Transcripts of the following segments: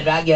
Drag you.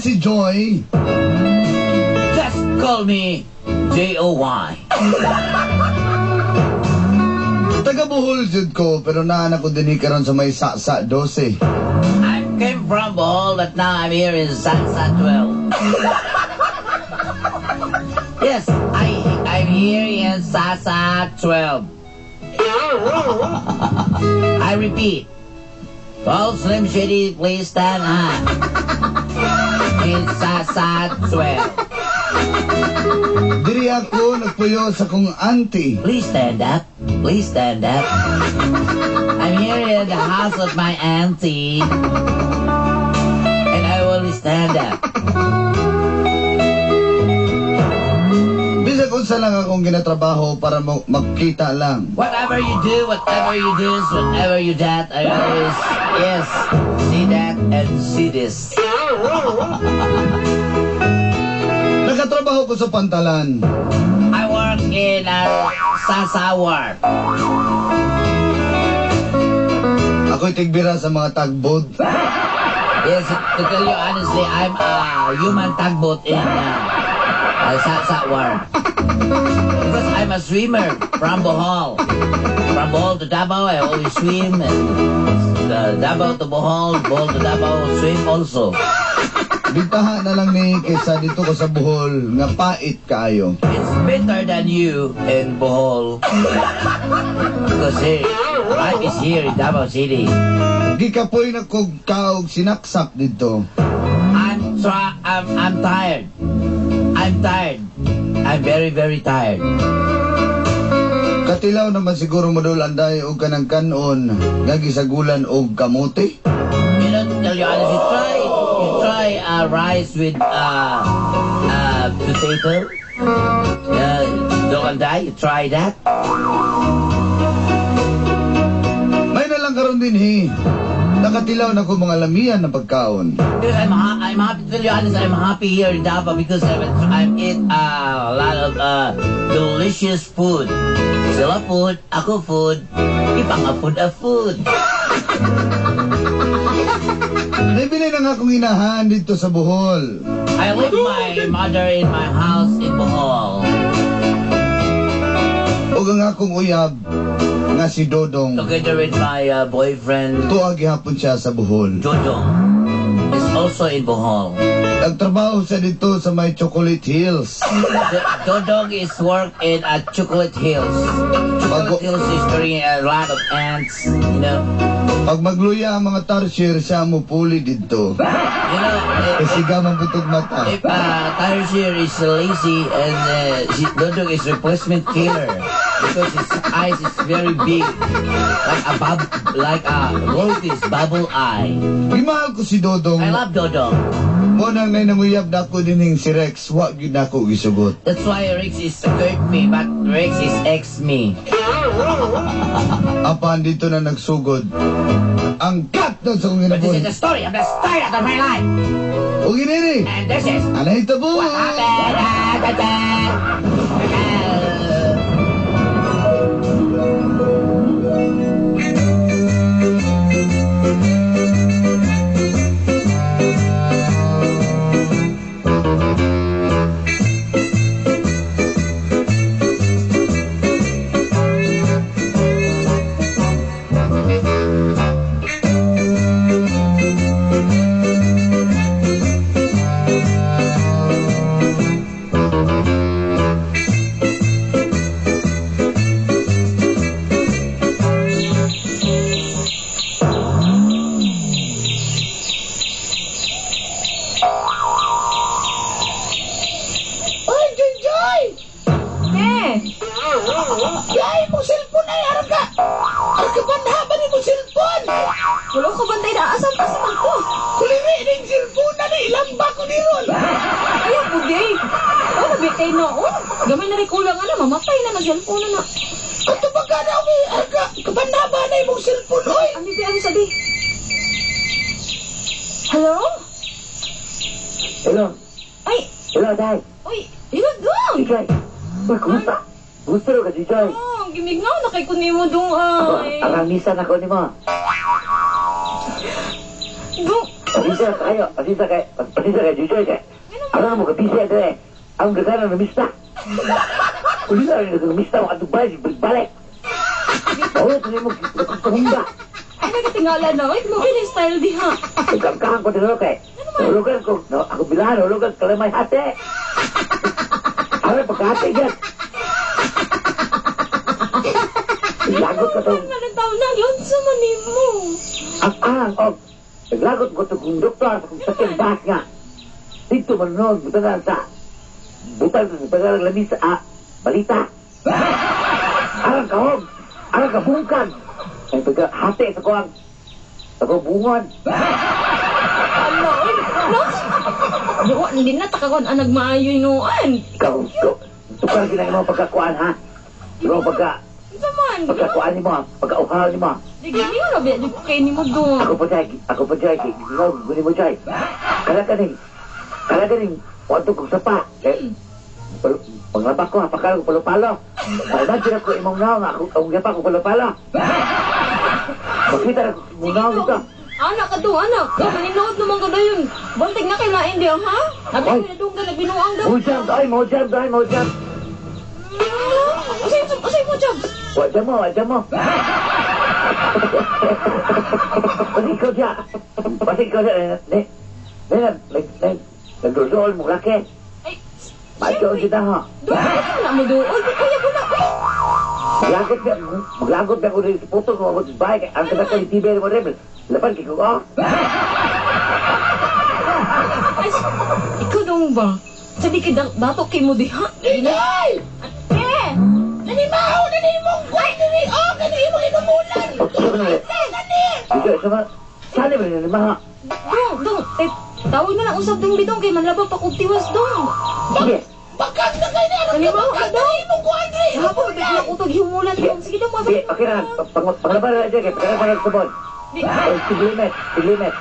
Si Joy. Just call me J-O-Y. Taga Bohol jud ko, pero naanak ko din karon sa may Saksa 12. I came from Bohol, but now I'm here in Saksa 12. Yes, I'm here in Saksa 12. I repeat. All Slim Shady, please stand high. In Saksa 12. Diri ako nagpuyo sa kong auntie. Please stand up. Please stand up. I'm here in the house of my auntie. And I will stand up. Bisag unsa lang akong ginatrabaho para magkita lang. Whatever you do, whatever you that, I always, yes, see that and see this. Nakatrabaho ko sa Pantalan. I work in Saksa Wharf. Ako'y tigbira sa mga tagbod. Yes, to tell you honestly, I'm a human tugboat in Saksa Wharf. Because I'm a swimmer from Bohol. From Bohol to Davao, I always swim. And Davao to Bohol, Bohol to Davao, swim also. Bitaha na lang ni kaysa dito ko sa Bohol nga pait kaayo. It's better than you in Bohol. Because hey, life is here in Davao City. Gikapoy na kog kaog sinaksak dito. I'm tired. I'm tired. I'm very, very tired. Katilaw naman siguro madulanday og kanang kanon nga gisagulan og kamote. You know, to tell you honestly, you try rice with potato. Dolanday, you try that. May nalang karon din nakatilaw na ko mga lamian na pagkaon. Because I'm happy, to tell you honest, I'm happy here in Davao because I'm eat a lot of delicious food. Sila food, ako food, ipang-food a food. Naibili na nga akong inahan dito sa Bohol. I leave my mother in my house in Bohol. O nga akong uyab nga si Dodong. Together with my boyfriend, Tuwa gihapon siya sa Bohol. Dodong, is also in Bohol. Nagtrabaho siya dito sa may Chocolate Hills. Dodong is work in Chocolate Hills. Chocolate Hills is very a lot of ants, you know. Pag magluya ang mga tarsier, siya mo puli dito. You know, Kasi gamang butog mata. if Tarsier is lazy and Dodong is replacement killer because his eyes is very big, like a rose's bubble eye. Gimahal ko si Dodong. I love Dodong. Mo nang nananguyab na ako dining si Rex, wag yun ako gisugot. That's why Rex is hurt me, but Rex is ex me. Apan dito na nagsugod. Ang kat na sa kong But this is ginabon. the story of the start of my life, O giniri, and this is anay tabo. what happened. Yay, mong cellphone ay arga. Arga banhaban ni mong cellphone. Wala ko bantay na asam pa sa ko. Kuliri ning cellphone na ni ilamba ko ni ron. Ay, ako gay. Oh, nabitay na. Oh, gamay na rin kulang na. Mamatay na na cellphone na. Ato ba ka na umi arga kabanhaban na mong cellphone oy. Ano ba ang sabi? Hello? Hello, Ay, hello, Day. uy, yun dong. Jijay. Uy, kumusta? Gusto rin ka, Jijay. Oh, gimignaw na kay kunin mo dong ay. Ang misan ako ni mo. Dong, Pasisa kayo, pasisa kayo, Jijay kay. Ano mo ka, busy ito eh. Ang gagana na mista. Uli na rin na mista mo at Dubai, balik. Oo, ito mo, nakakahunda. ay nagatingala na. Uy, mo yung style di ha. Nagkamkahan ko din ako kay. Nahulugan ko, ako bilahan, nahulugan ka lang may hati. Ano, pagkahati yan. Lagot ka to. Nagtaw na, yun sa manin mo. Og. Naglagot ko ito kung doktor sa kung sakit bahas nga. Dito manood, butagan sa pagkalang lamis sa balita. Arang kahog, arang kabungkan. Ay pagkahati sa kuwang, sa bungon. Ano, uy, no? Hindi na takakon ang nagmaayo inuan. Ikaw, tukang ginagawa mga pagkakuan ha. Pero pagkakuan ni mo, pagkauhaw ni mo. Di gini nga labi, di kay ni mo doon. Ako pa jay, ikaw, guni mo jay. Kalaganing, wanto kong sapa. Panglabak ko, apakala ko palo-palo. Imagine ako imong naw nga, ang gapa ko palo-palo. Makita na ko imong naw nito. Anak ka doon, anak. Maninood naman ka na yun. Bantig na kailain di ha? Sabi ko na doon ka nagbinuang daw. Mo jam. Usay mo, Jobs. Wajam mo. Pasik ko dyan. Nagdudol mo laki. Ay, Macho kita ha. doon ka na mo doon. Uy, kuya ko na. Maglagot na ko rin sa puto ko. Bahay, ang kata ko yung tibay mo rin. Lapan kiko ko. Ay, ikaw doon ba? Sabi ka dato kay mo di ha? Inay! Eh! Nanimahaw na ni mong guay na ni oh, kani imong inumulan. Dito, sama. Sana ba nila maha? Dong, tawag na lang usap dong bitong kay manlabang pa kong tiwas dong. Sige. Bakag na kayo na ano Nanimahaw ka bakag na dong. imong guay na Hapon, bigla utog humulan dong. Sige dong, Sige, mabalik. okay na. Panglaban na dyan kay pagkakapan ng sabon. Siglimit.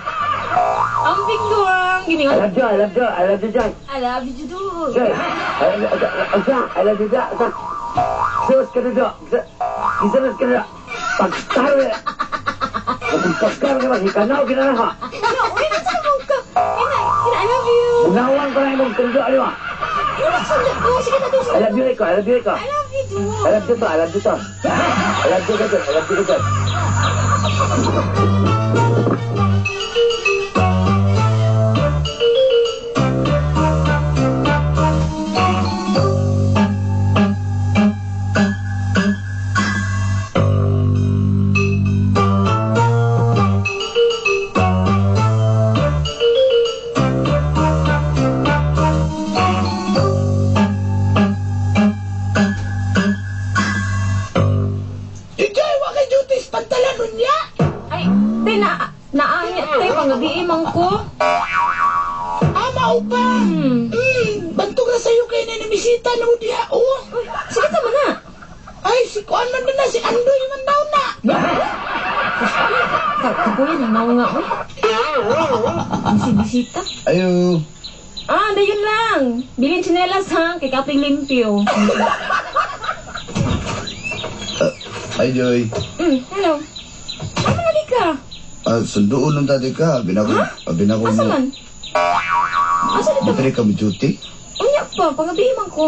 Ambing doang. Gini I nga. love you, Joy. I love you, Judo. Joy. I love you, Joy. Sus ka na, Joy. Isalas ka na. Pagtaro na. Pagtaro na, ikanaw ka na ha. No, uy, nasa mo ka. I love you. Unawang ko na yung kanjo, ano ha? Sige na doon. I love you, Iko. I love you, Judo. I love you, Joy. Ijay, wa kay duties pantalanon niya. Ay, te, naanya, te, pangabi imang ko. Ama upa. Bantog na sa'yo kayo na nimisita na mo diha. Oh. Uy, sige tama na. Ay, si Kuan man na si Andoy man daw na. Kapuya na nawa nga, uy. Bisita. Ayo. Yun lang. Bilin tsinelas ha, kay Kaping Limpyo. Ay, Joy. Hello. Ano nali ka? Sunduon ng dati ka. Binako Asa na. man? Asa dito? Battery ka mo duty? Unya pa, pangabi imang ko.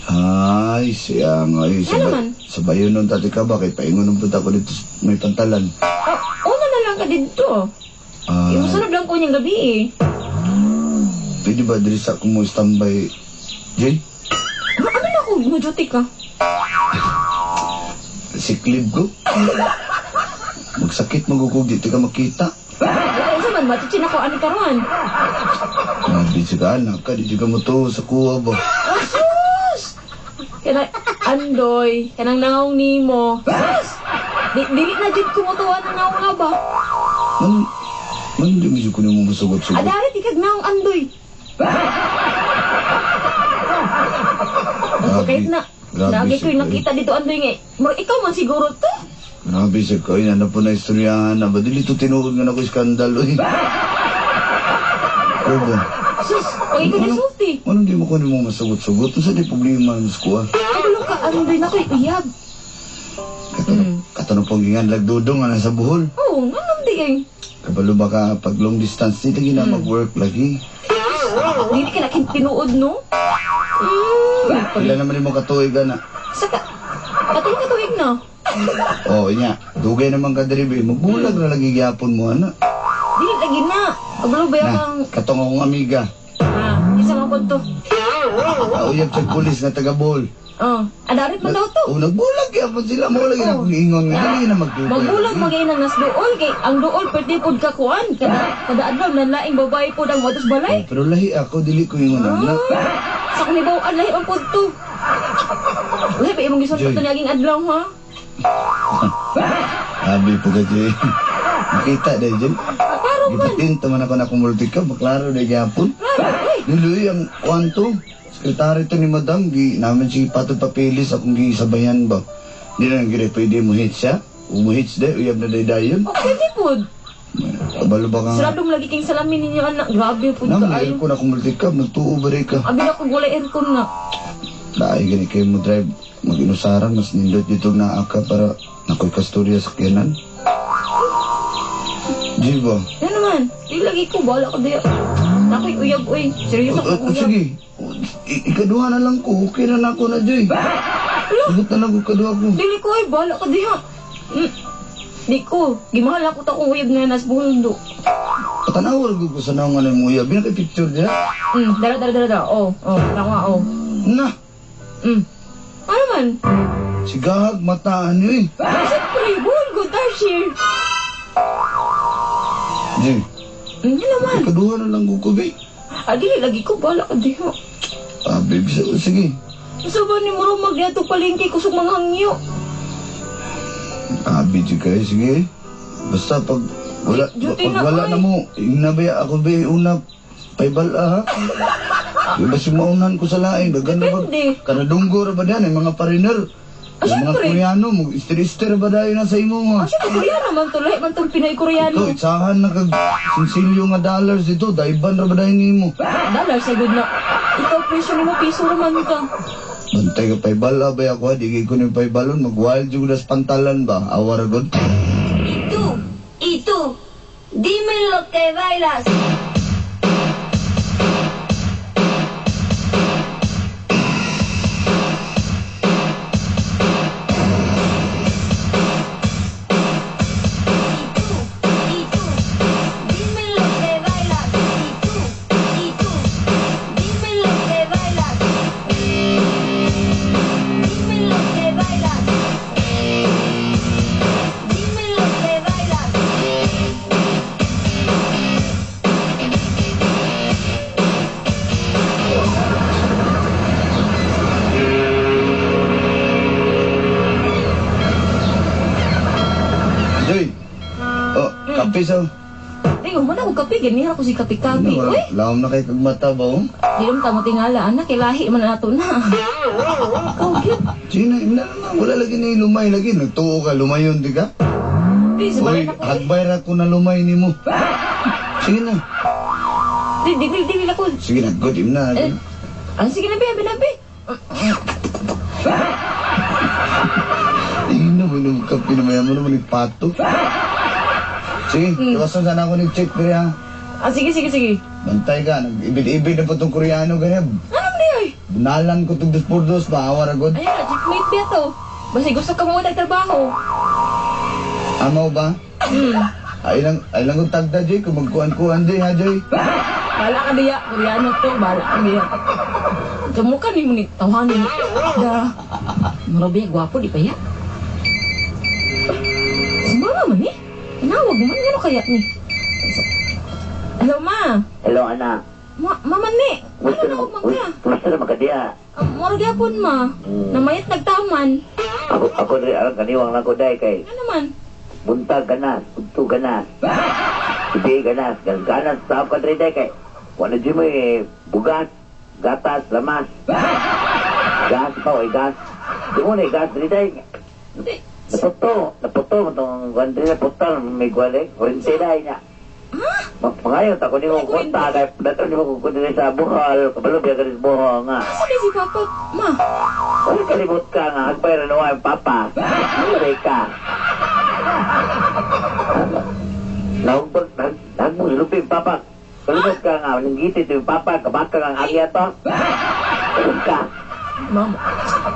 Ay, siya nga. Ano naman? Sa bayo nung dati ka, bakit paingon ng punta ko dito sa may pantalan? Una na lang ka dito. Yung sunod lang ko niyang gabi eh. Pwede ba dili sa akong mo standby, Joy? Ano na ako? Majuti ka? Sick leave ko? Magsakit magugog, dito ka makita. Isa man, matuchin ako ani karon. Nabi siya ka, anak ka, dito ka mo to sa kuha ba? Sus! Kaya Andoy, kanang nangaw nimo. Sus! Dili na jud kumutuwa na nangaw nga ba? Man, di mo ko nimo masugot-sugot. Adari tikag naong Andoy. Kahit na, lagi ko'y nakita dito Andoy nga. Ikaw man siguro to. Grabe siya ko, yan na po na istoryahan na ba? Dili ito tinuod nga na ko iskandal, oy. Oo ba? Sus, pag ikaw nasulti. Ano di mo ko nimo masugot-sugot? Ano sa di problema ng skuha? Ano ka Andoy na ko'y iyab. Katanong pong gingan lagdudong nga nasa buhol. Oo, nanam di eh. Kabalo ba ka pag long distance, di lagi na mag-work lagi. Dili ka nakin tinuod no? Ilan naman mo katuig na. Saka, katuig katuig na. Oo, inya. Dugay naman ka diribi. Magbulag na lagi gyapon mo, ana. Dili lagi na. Kabalo ba yung... Na, katong akong amiga. Isa nga po to. Uyab sa pulis na taga-bol. Adarit man daw to. Nagbulag gyapon sila. Mo lagi na ingon nga. Dili na magtubay. Magbulag mag-inang nas dool. Kay ang dool pwede pod kakuan. Kada adlaw nanlaing babae pod ang watos balay. Pero lahi ako, dili ko ingon anak. Sa kunibaw lahi ang pod to. Lahi ba imong gisot Joy. to naging adlaw ha? Abi po ka, Joy. Nakita dahil dyan. Klaro man. Gipatinta man ako na kumulti ka. Maklaro dahil gyapon. Klaro. Uy. Niluy ang kwanto. Sekretary to ni Madam. Namin si patod papilis akong gisabayan ba. Hindi na nang gire pwede mo hit siya. Umuhits dahil. Uyab na dahil dayon. Pwede pod. Kabalo ba ka nga? Saradong lagi king salamin ninyo anak. Grabe pod Nam, ka ay. aircon ako multi ka. Magtuo ba rin ka? Abi na ko gulay aircon na. Dahil gani kayo mo drive. Mag-inusaran. Mas nindot dito na aka para nakoy kastorya sa kyanan. Di ba? Yan naman. Di lagi ko. Bahala ko diya. Nakoy uyab uy. Seryoso ko uyab. Sige. Ikaduha na lang ko. Okay na ako na, Joy. Sagot na lang ko ikaduha ko. Dili ko ay. Bahala ko diya. Di ko. Gimahal ako ta kong uyab na nas buhundo. Patanawal ko sa naungan ng muya. Binaka-picture niya. Dara. Oh. Tama oh. Na. Ano man? Si Gahag mataan niyo eh. Siyempre. Buhol ko. Tarsier. Joy. Yan naman. Ikaduha na lang ko, be. Dili lagi ko. Bahala ka diya. Babe, sige. Sa ba ni Maro magyato palengke kusog mga hangyo? Joy kayo, sige. Basta pag wala, Duty pag na, wala oy. na mo, inabaya ako, be, una, paibala, ha? Diba si maunan ko sa laing, gaganda ba? Depende. Kanadunggo ra ba dyan, mga pariner? Yung mga syempre. Koreano, mag-istir-istir ba dahil na sa imo mo? Siya Koreano man to. Lahat man tong Pinay Ito, Koreano. itsahan na kag sinsilyo nga dollars dito, daiban ra ba dahil nimo? Dollar sa good na. Ikaw presyo ni mo piso naman ka. Bantay ka paibala ba ako, ha? Di ko ni paibalon, mag-wild yung das pantalan ba? Awar agad. Y tú, dime lo que bailas. Y tú, dime lo que bailas. Y tú, dime lo que bailas. Dime lo que bailas. Dime lo que bailas. Joy! Oh, kape sa... Ay, umana ko kape. Ganyan ako si kape-kape. Ano, Uy, laom na kay kagmata ba, oh? di naman tamo tingala. Anak, ilahi man nato na. Ikaw, cute. Sino, na naman, wala lagi na lumay lagi. Nagtuo ka, lumayon, di ka? Di, sabayan Uy, ako. hagbay ra ko na lumay ni mo. Sige na. Di ako. Sige na, good him na. Sige na, be. Ino, minum kape na maya mo naman yung pato. Sige, iwasan sana ako nag-check pero ha. Sige. Bantay ka, nag-ibid-ibid na po itong Koreano ganyan. Ano ba yun? Bunalan ko itong 2x2, maawar agad. Ayun na, checkmate ba to? Basta gusto ka mo nagtrabaho. Amaw ba? Ay lang kong tagda, Joy, kung magkuhan-kuhan, Joy, ha, Joy? Bala ka diya, Koreano to, bala ka diya. Kamukha ni mo ni tawanin. Da, marabi, gwapo, di pa ya? Sumama man eh. Tinawag mo man, ano kaya ni? Hello, ma. Hello, anak. Mama ni. Ano na huwag ka? Kumusta na magkadiya? Moro gyapon ma. Namayat nagtaman. Ako rin, alam kaniwang lang ko dahil kay Ano naman? buntag ganas, unto ganas. Hindi ganas, ganas sa ako rin dahil kay wala di mo bugas, gatas, lamas. Gas pa o gas. Di mo na gas rin dahil. Hindi. Naputo mo itong wandri na putal, may gwalik, kurente dahil niya. Pangayon, ako di mo kunta, kaya dato di mo kukunti sa buhal, kabalo biya galis buhal nga. Asa di si Papa? Ma. Wala kalimot ka nga, agpay rin ang papa. Malay ka. Nagmong lupin, papa. Kalimot ka nga, nanggiti ito yung papa, kabaka nga ang agya to. Kalimot ka. Mama.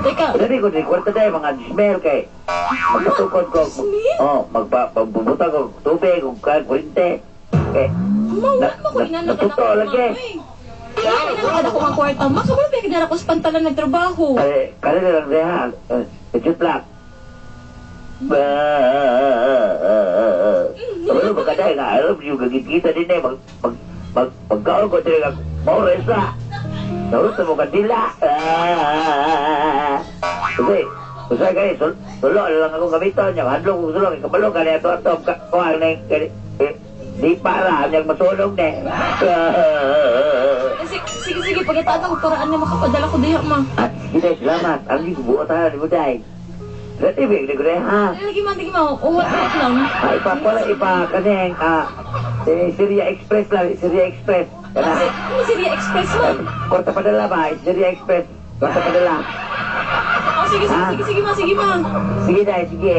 Teka. Dali ko, kwarta dahil mga dismel kay. Magpatukod ko. Magbubuta ko tubig, kung kurinte. Okay. Ma, wala mo ko inanakan Natuto lagi. Wala inanakan ako ang kwarta. Ma, kabalo ba kinara ko sa pantalan nagtrabaho? Kali na lang rehan. Medyo plak. Kabalo ba ka dahil nga, alam yung gagikita din eh. Magkaon ko din ang mauresa. Naruto mo kandila. Kasi kayo, sulo lang akong gamiton niya. Handlong kong sulo, kabalo ka niya ito. Kuhaan na yung di para, niyang masulong na. Sige, pagkataan ako paraan na makapadala ko diha, ma. At sige, salamat. Ang di buo tayo ni Buday. Rati, bigli ko rin, ha? Lagi ma, uwat lang. Ipa, kaneng, Syria Express lang, Syria Express. Ano si Ria Express, ma? Korta padala ba? Syria Express. Korta padala. Oh, sige, ma. Sige, dahil, sige.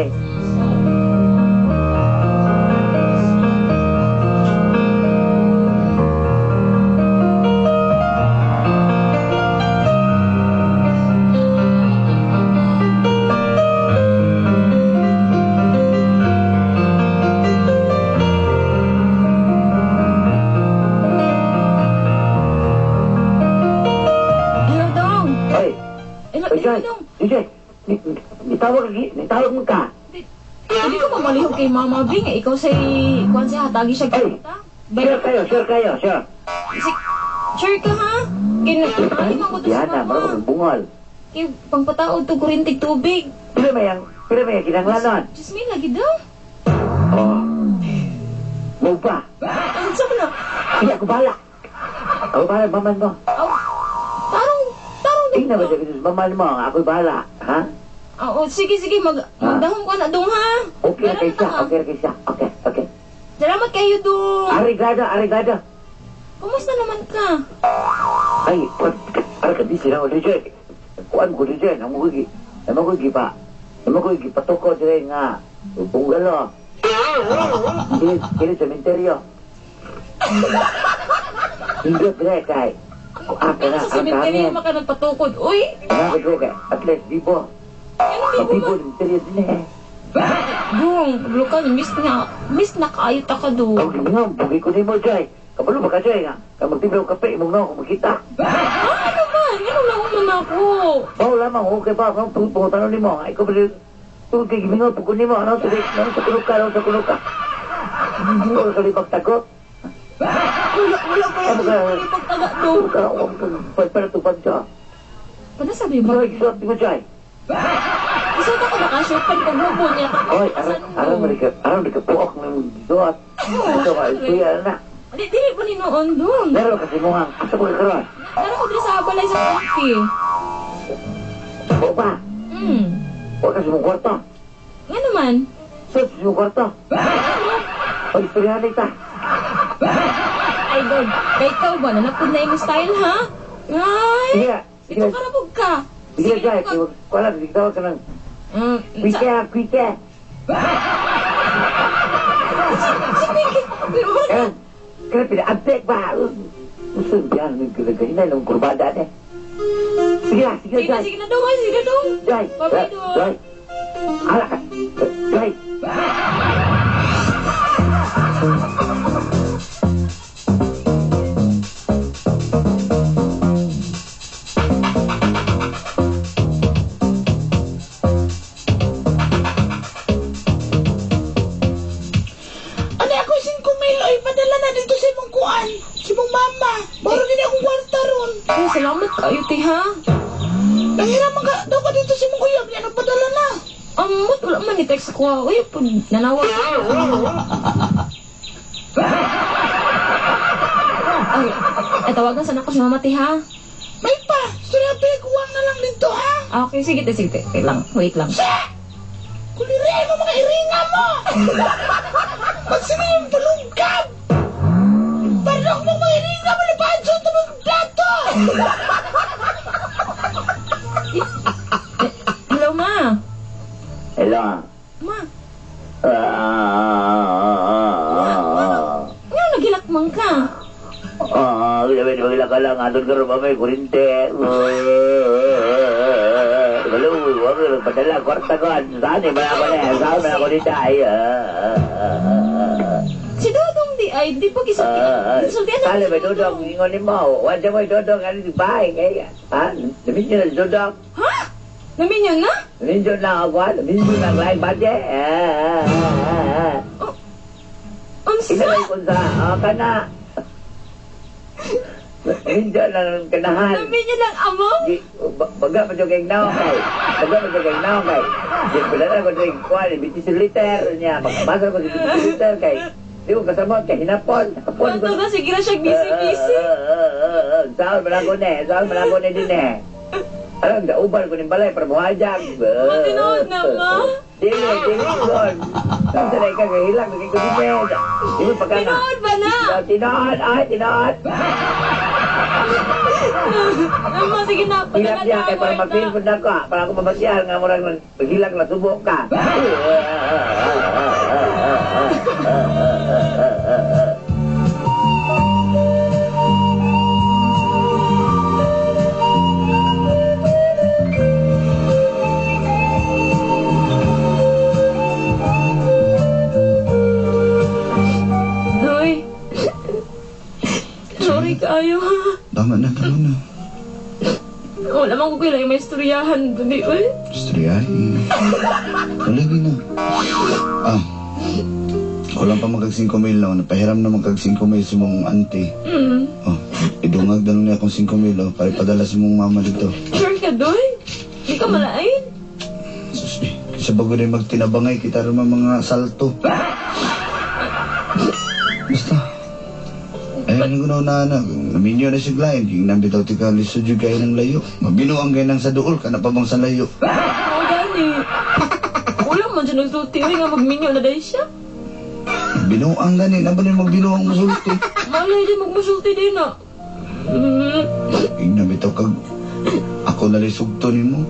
Hello, Dong. Oy, Hello, Joy, Dong. DJ, nitawag mo ka. Hindi ko mamalihog kay Mama Bing. Ikaw say, kuhan siya, hatagi siya kita. Sure kayo. Sure ka, ha? Ay, mga to Yan sa na, mama. marunong bungol. Kaya pangpataod to kurintig tubig. Pila may yang kinanglanon. Jasmine, lagi daw. Oh. Mo ba? Ang saan na? Hindi ako bala. Ako bala, maman mo. Aw, tarong Tingnan ba siya kasi maman mo, ako'y bala. Ha? Oo, sige, magdahong ko na dong, ha? Okay na kayo siya, Salamat, ha? okay na kayo siya. Okay. Salamat kayo, dong. Arigado. Kumusta naman ka? Ay, ka busy na ulit dyan. Kuan ko dyan, namugugi pa. Namugugi patukod dyan nga. Punggalo. Kini cementerio. Hindi dyan kay. Ano sa cemetery naman ka nagpatukod? Uy, Ano ko dyan kay? At least, dibo. ano di Dibo, mo cementerio din eh. Dong, luka, miss na kayo ta ka, dong. Ang nga, bugi ko ni mo dyan. Kabalo ba ka dyan nga? Kaya magtibaw kape, imong na ako makita. Ano ba? Ano lang naman ako? Bao lamang, okay pa. Ang pupunta ni mo. Ikaw ba rin? Tugod kay gimingaw, pagod ni mo. Ano sa kulok ka? Hindi ko kalibag takot. Wala pa yan. Hindi pagtaga, dong. Para tupad siya. Ano sabi mo? Pero isuot mo dyan. Isot ako nakasyopan kung hubo niya. Oy, aram nagkapuok ng isuot. Ito ka, kuya na. Dili po ni noon, dong. Meron kasi mo nga. Asa mo kakaroon? Pero ko din sa balay sa pangki. O ba? Huwag kasi mong kwarto. Nga naman. Sus, yung kwarto. Oy, istoryahan ita. Ay, God. Kay ikaw ba? Nanapod na yung style, ha? Ay! Sige, Ito karabog ka. Sige, guys. Wala, tawag ka ng kwike. Kaya pina-abtek ba? Gusto yan, nagkagahinay ng kurbada eh. Sige na, Jai. Sige na dong, ay, sige na dong. Jai, Bye-bye, dong. Jai. Ala ka. Jai. Ano ako 5 mil oy padala na dito sa imong kuan. Si mong mama. Moro gini akong kwarta ron. Ay, salamat kayo, ti, ha? Nanghiram ka, daw ka dito si mong uyab niya, nagpadala na. Amot, wala man ni-text ko. Uy, pag nanawag. Ay, tawagan sana ko si Mama Ti, ha? May pa, sinabi, kuwang na lang dito, ha? Okay, sige. Wait lang, Kulirin mo mga iringa mo! Magsino yung palungkab! Parang mo mga iringa mo na panso ito ng plato! Hello, Ma. Hello. Ma. Ano, nagilakmang ka? Wala ka lang, andun ka rin ba may kurinte. Wala, padala, kwarta ko. Saan eh, ako na, saan na ako dito ay. Si Dodong di pag isultihan na. Sali, may Dodong, ingon mo. Wala mo, Dodong, ano di ba? Namin nyo na, Dodong. Ha? Naminyan na? Namin nyo na ako, namin nyo na, lain ba di? Unsa? Inalay ko sa, ka na. Hindi lang kanahan. Naminyan lang amo? Baga pa kay naong kay. Di pala na ko drink kwali, 20 liter niya. Magbasa ko 20 liter kay. Di ko kasama kay hinapon. Hapon Bato na, sige na siya busy. Saan malago na din eh. Alam, uban ko ng balay para buhajag. Matinood na, Ma. Dili ko. Saan sa ka kahilang, naging ko din. Di mo pagka na. Tinood ba na? Tinood. Ma, sige na. Hilak niya kay para mag-feel po na ko. Para ako mabasyahan nga murang maghilang na subok ka. Doy. Sorry kayo, ha? Tama na. Wala man ko kailangan may istoryahan doon, uy. Istoryahin. Lagi na. Wala pa magkag 5 mil na. Napahiram na magkag 5 mil si mong auntie. Idungag na niya akong 5 mil para ipadala si mong mama dito. Sure ka, Doy? Hindi ka malain? Sus, sa bago rin magtinabangay kita rin mga salto. Basta. Ayun ko na naminyo na si Glenn. Yung nambitaw ti ka lisod yung kayo ng layo. Mabinuang kayo ng sa duol ka na pabang sa layo. Oo, gani. Wala man siya nagsulti. Uy, nga magminyo na dahil siya. Binuang gani. Naba rin magbinuang musulti. Malay din magmusulti din, ah. Yung nambitaw kag ako na lisugto ni mo.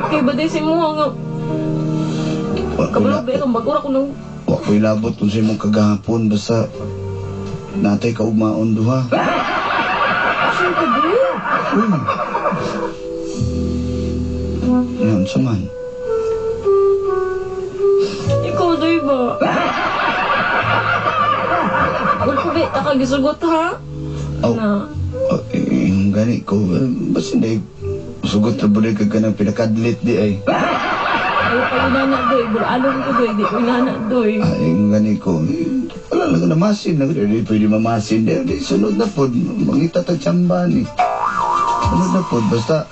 Okay ba din si mo nga? Kabalo ba kang bagura ko nang... Wako'y labot kung sa imong kagahapon. Basta natay ka umaon duha. Sure ka, Doy? Yan, saman. Ikaw, Doy ba? Wala ko ba? Takagisugot, ha? Oh. Na... Yung gani ko. Basta hindi. Sugot na bulig ka ng pinakadlit di ay. Ayaw pa inana, Doy. Bulalong ko, Doy. Di ko inana, Doy. Yung gani ko. Wala lang na masin. Hindi pwede mamasin. Di sunod na po. Mangita tagsamba ni. Sunod na po. Basta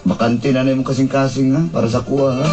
bakante na yung kasing-kasing ha. Para sa kuha ha.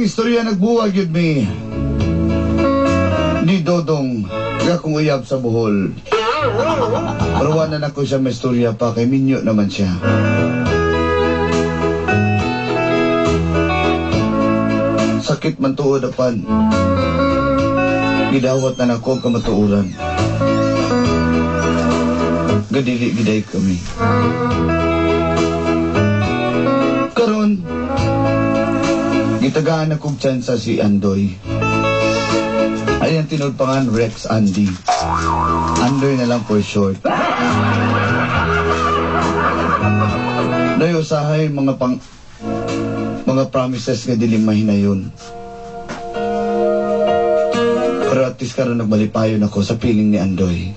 Istorya nagbuwag yun mi ni Dodong nga kung uyab sa Bohol. Parawanan ako siya may istorya pa kay Minyo naman siya. Sakit man tuod apan. Gidawat na nako ang kamatuuran. Gadili giday kami. Karon, gitagaan akong tsansa si Andoy. Ay ang tinulpangan Rex Andy. Andoy na lang for short. Dayo usahay mga promises nga dili mahinayon. Pero at least karon nagbalipayon ako sa piling ni Andoy.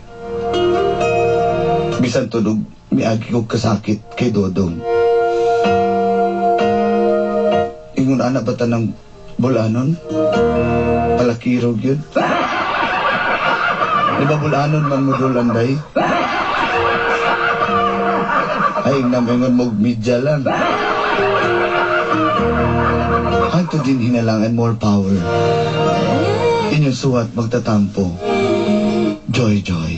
Bisan tulog, miagi ko kasakit kay Dodong. Ingon anak bata ng bulanon? Palakirog yun. Di ba bulanon man mo Anday? Ay, namingon mo media lang. Hanto din hinalangan more power. Inyong suwat magtatampo. Joy, joy.